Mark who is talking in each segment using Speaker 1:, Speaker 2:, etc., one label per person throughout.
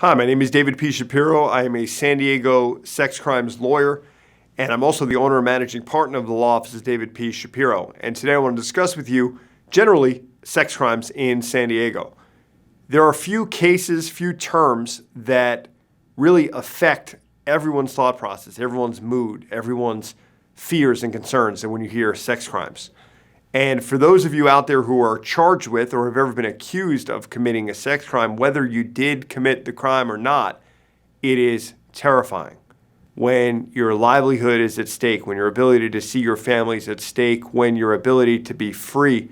Speaker 1: Hi, my name is David P. Shapiro. I am a San Diego sex crimes lawyer, and I'm also the owner and managing partner of the law office of David P. Shapiro. And today I want to discuss with you generally sex crimes in San Diego. There are few cases, few terms that really affect everyone's thought process, everyone's mood, everyone's fears and concerns when you hear sex crimes. And for those of you out there who are charged with or have ever been accused of committing a sex crime, whether you did commit the crime or not, it is terrifying. When your livelihood is at stake, when your ability to see your family is at stake, when your ability to be free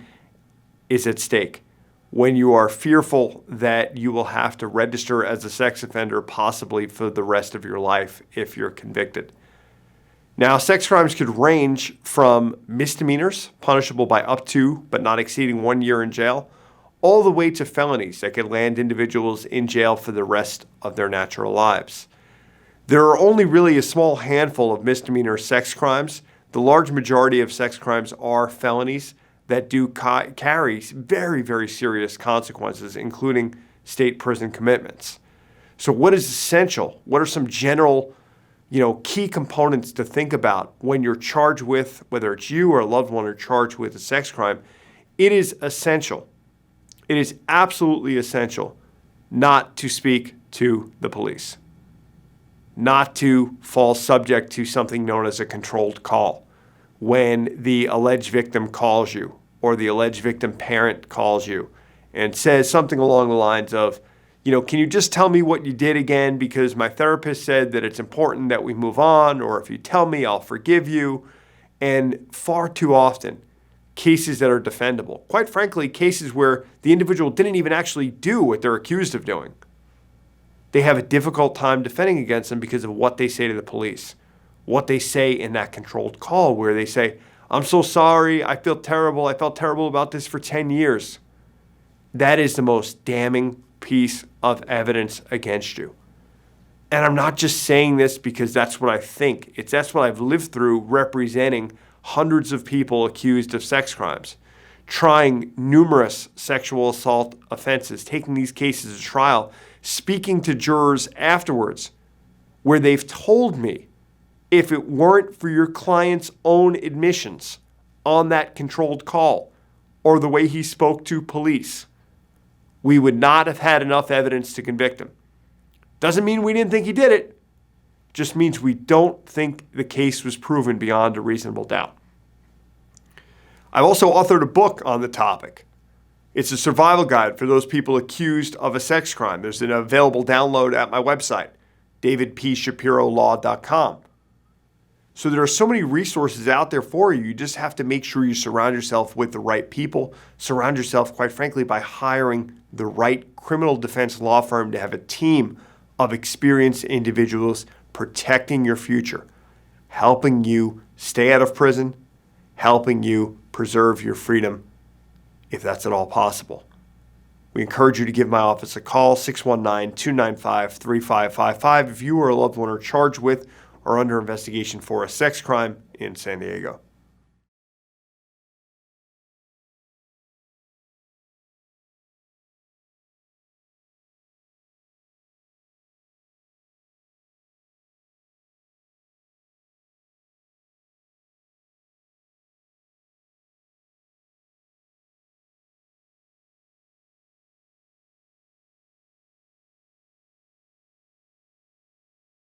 Speaker 1: is at stake, when you are fearful that you will have to register as a sex offender possibly for the rest of your life if you're convicted. Now, sex crimes could range from misdemeanors, punishable by up to but not exceeding 1 year in jail, all the way to felonies that could land individuals in jail for the rest of their natural lives. There are only really a small handful of misdemeanor sex crimes. The large majority of sex crimes are felonies that do carry very, very serious consequences, including state prison commitments. So what is essential? What are some general key components to think about when you're charged with, whether it's you or a loved one are charged with a sex crime? It is essential. It is absolutely essential not to speak to the police, not to fall subject to something known as a controlled call. When the alleged victim calls you or the alleged victim parent calls you and says something along the lines of, can you just tell me what you did again because my therapist said that it's important that we move on, or if you tell me, I'll forgive you. And far too often, cases that are defendable. Quite frankly, cases where the individual didn't even actually do what they're accused of doing. They have a difficult time defending against them because of what they say to the police, what they say in that controlled call where they say, I'm so sorry, I feel terrible, I felt terrible about this for 10 years. That is the most damning piece of evidence against you. And I'm not just saying this because that's what I think. That's what I've lived through representing hundreds of people accused of sex crimes, trying numerous sexual assault offenses, taking these cases to trial, speaking to jurors afterwards, where they've told me, if it weren't for your client's own admissions on that controlled call or the way he spoke to police, we would not have had enough evidence to convict him. Doesn't mean we didn't think he did it. Just means we don't think the case was proven beyond a reasonable doubt. I've also authored a book on the topic. It's a survival guide for those people accused of a sex crime. There's an available download at my website, davidpshapirolaw.com. So there are so many resources out there for you. You just have to make sure you surround yourself with the right people. Surround yourself, quite frankly, by hiring the right criminal defense law firm to have a team of experienced individuals protecting your future, helping you stay out of prison, helping you preserve your freedom, if that's at all possible. We encourage you to give my office a call, 619-295-3555, if you or a loved one are charged with or under investigation for a sex crime in San Diego.